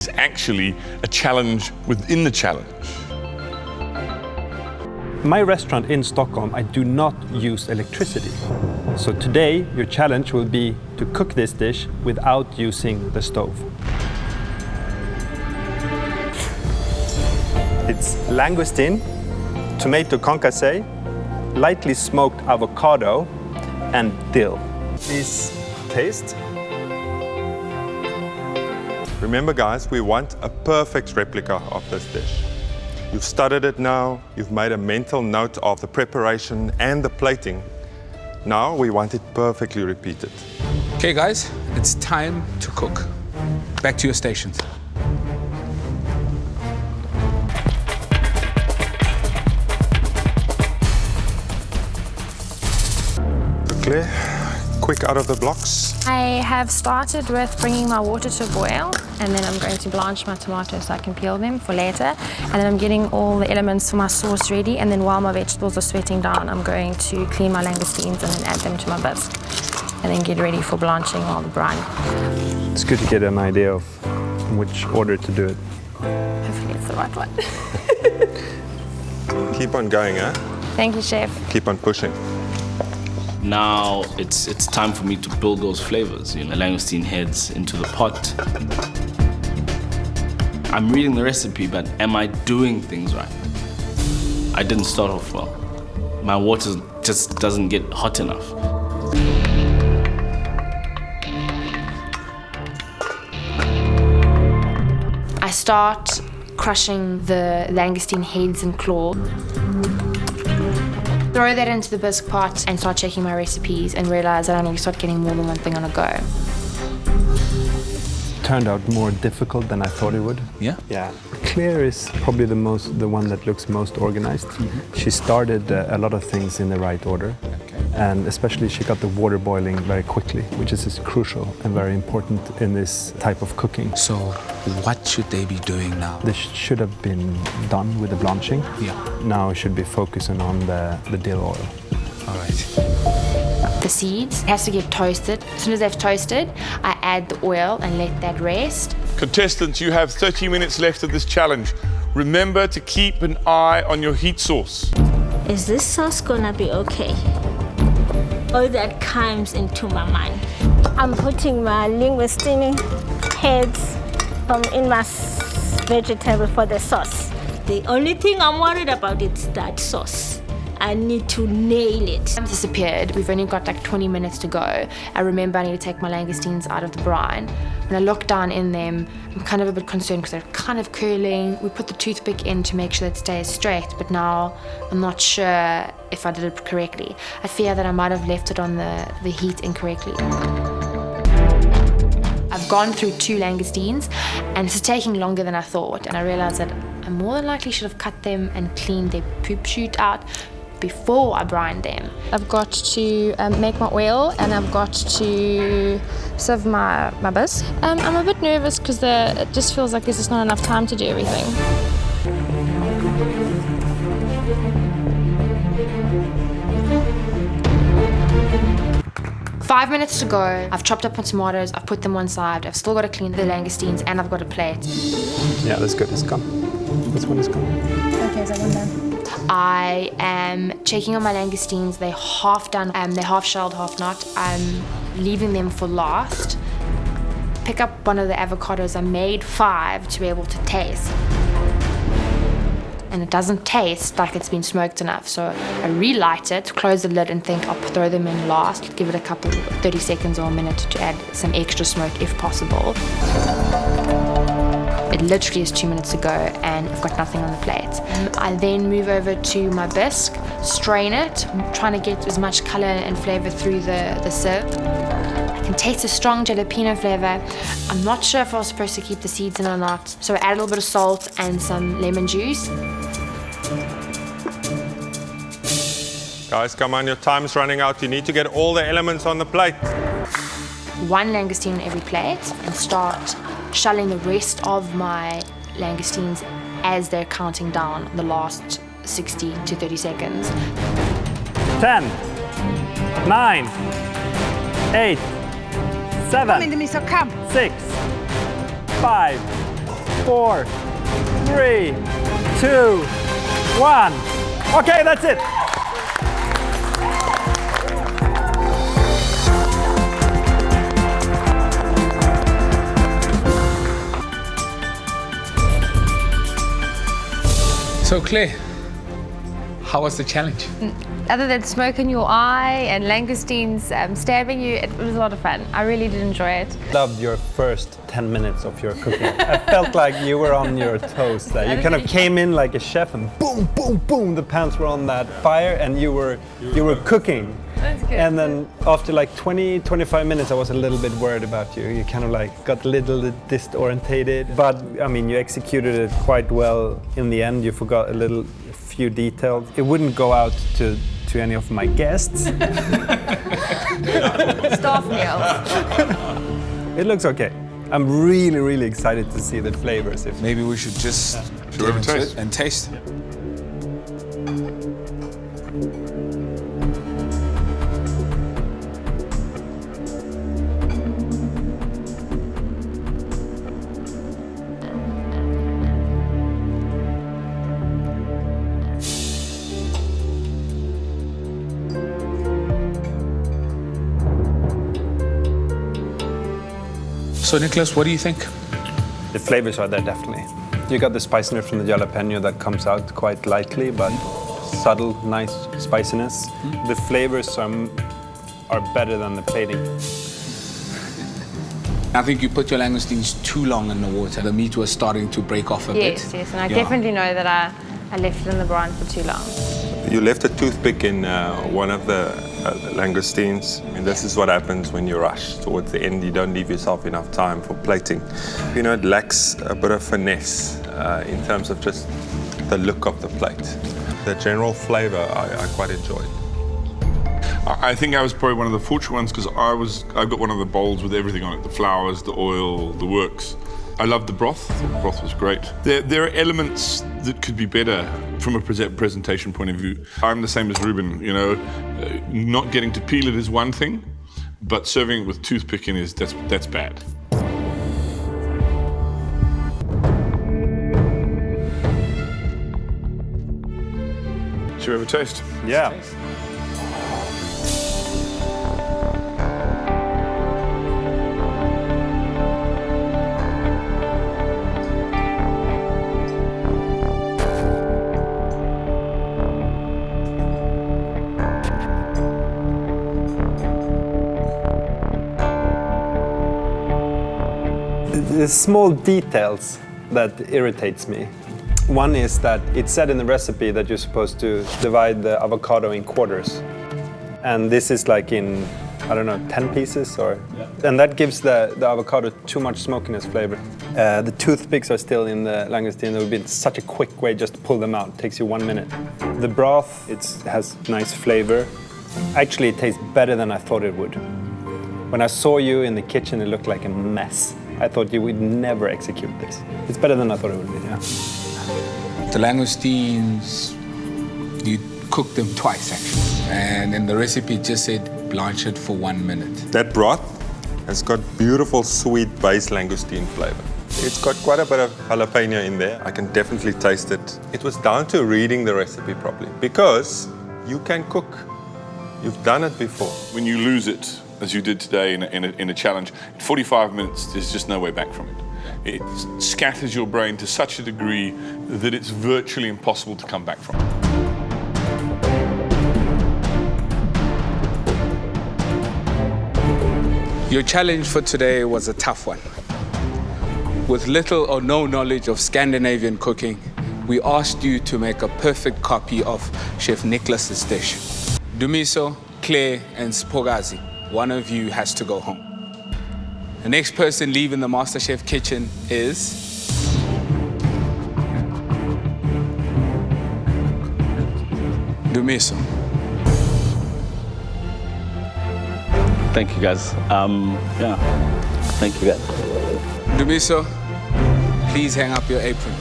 It's actually a challenge within the challenge. My restaurant in Stockholm, I do not use electricity. So today, your challenge will be to cook this dish without using the stove. It's langoustine, tomato concassé, lightly smoked avocado, and dill. Please taste. Remember guys, we want a perfect replica of this dish. You've studied it now, you've made a mental note of the preparation and the plating. Now we want it perfectly repeated. Okay guys, it's time to cook. Back to your stations. Claire, quick out of the blocks. I have started with bringing my water to a boil, and then I'm going to blanch my tomatoes so I can peel them for later. And then I'm getting all the elements for my sauce ready, and then while my vegetables are sweating down, I'm going to clean my langoustines and then add them to my bisque. And then get ready for blanching while the brine. It's good to get an idea of which order to do it. Hopefully it's the right one. Keep on going, eh? Thank you, Chef. Keep on pushing. Now it's time for me to build those flavors, you know, langoustine heads into the pot. I'm reading the recipe, but am I doing things right? I didn't start off well. My water just doesn't get hot enough. I start crushing the langoustine heads and claw. Throw that into the bisque pot and start checking my recipes and realize that I need to start getting more than one thing on a go. Turned out more difficult than I thought it would. Yeah? Yeah. Claire is probably the one that looks most organized. Mm-hmm. She started a lot of things in the right order. Okay. And especially she got the water boiling very quickly, which is crucial and very important in this type of cooking. So what should they be doing now? This should have been done with the blanching. Yeah. Now it should be focusing on the dill oil. All right. The seeds has to get toasted. As soon as they've toasted, I add the oil and let that rest. Contestants, you have 30 minutes left of this challenge. Remember to keep an eye on your heat source. Is this sauce gonna be okay? All that comes into my mind. I'm putting my langoustine heads in my vegetable for the sauce. The only thing I'm worried about is that sauce. I need to nail it. Time disappeared. We've only got like 20 minutes to go. I remember I need to take my langoustines out of the brine. When I look down in them, I'm kind of a bit concerned because they're kind of curling. We put the toothpick in to make sure that it stays straight, but now I'm not sure if I did it correctly. I fear that I might have left it on the heat incorrectly. I've gone through 2 langoustines and it's taking longer than I thought, and I realized that I more than likely should have cut them and cleaned their poop chute out before I brined them. I've got to make my oil, and I've got to sieve my bisque. I'm a bit nervous because it just feels like there's just not enough time to do everything. 5 minutes to go. I've chopped up my tomatoes, I've put them one side, I've still got to clean the langoustines, and I've got a plate. Yeah, that's good. It's gone. This one is gone. Okay, so one done. I am checking on my langoustines. They're half done. They're half shelled, half not. I'm leaving them for last. Pick up one of the avocados. I made 5 to be able to taste. And it doesn't taste like it's been smoked enough. So I relight it, close the lid, and think I'll throw them in last. Give it a couple, 30 seconds or a minute to add some extra smoke if possible. It literally is 2 minutes to go and I've got nothing on the plate. I then move over to my bisque, strain it, trying to get as much color and flavor through the sieve. I can taste a strong jalapeno flavor. I'm not sure if I was supposed to keep the seeds in or not, so I add a little bit of salt and some lemon juice. Guys, come on, your time's running out. You need to get all the elements on the plate. 1 langoustine on every plate and start shelling the rest of my langoustines as they're counting down the last 60 to 30 seconds. 10, 9, 8, 7, 6, 5, 4, 3, 2, 1. Okay, that's it. So Claire, how was the challenge? Other than smoke in your eye and langoustines stabbing you, it was a lot of fun. I really did enjoy it. Loved your first 10 minutes of your cooking. I felt like you were on your toes there. You kind of came in like a chef and boom, boom, boom, the pans were on that fire and you were cooking. That's good. And then after like 20-25 minutes I was a little bit worried about you. You kind of like got a little disorientated, but I mean you executed it quite well in the end. You forgot a few details. It wouldn't go out to any of my guests. Staff meals. It looks okay. I'm really excited to see the flavors. Maybe we should just Should we have a taste? and taste. So Niklas, what do you think? The flavors are there definitely. You got the spiciness from the jalapeno that comes out quite lightly, but subtle, nice spiciness. The flavors are better than the plating. I think you put your langoustines too long in the water. The meat was starting to break off a bit. Yes, and I definitely know that I left it in the brine for too long. You left a toothpick in one of the langoustines. I mean, this is what happens when you rush. Towards the end, you don't leave yourself enough time for plating. You know, it lacks a bit of finesse in terms of just the look of the plate. The general flavor, I quite enjoyed. I think I was probably one of the fortunate ones because I got one of the bowls with everything on it, the flowers, the oil, the works. I loved the broth. The broth was great. There are elements that could be better from a presentation point of view. I'm the same as Ruben, you know. Not getting to peel it is one thing, but serving it with toothpick in that's bad. Should we have a taste? Yeah. The small details that irritates me. One is that it said in the recipe that you're supposed to divide the avocado in quarters. And this is like in, I don't know, 10 pieces or... Yeah. And that gives the avocado too much smokiness flavor. The toothpicks are still in the langoustine. It would be such a quick way just to pull them out. It takes you 1 minute. The broth, it has nice flavor. Actually, it tastes better than I thought it would. When I saw you in the kitchen, it looked like a mess. I thought you would never execute this. It's better than I thought it would be, yeah. The langoustines, you cooked them twice actually. And in the recipe it just said blanch it for 1 minute. That broth has got beautiful sweet base langoustine flavor. It's got quite a bit of jalapeno in there. I can definitely taste it. It was down to reading the recipe properly because you can cook. You've done it before. When you lose it, as you did today in a challenge, in 45 minutes, there's just no way back from it. It scatters your brain to such a degree that it's virtually impossible to come back from. Your challenge for today was a tough one. With little or no knowledge of Scandinavian cooking, we asked you to make a perfect copy of Chef Niklas's dish. Dumiso, Claire, and Spogazi. One of you has to go home. The next person leaving the MasterChef kitchen is... Dumiso. Thank you, guys. Yeah, thank you, guys. Dumiso, please hang up your apron.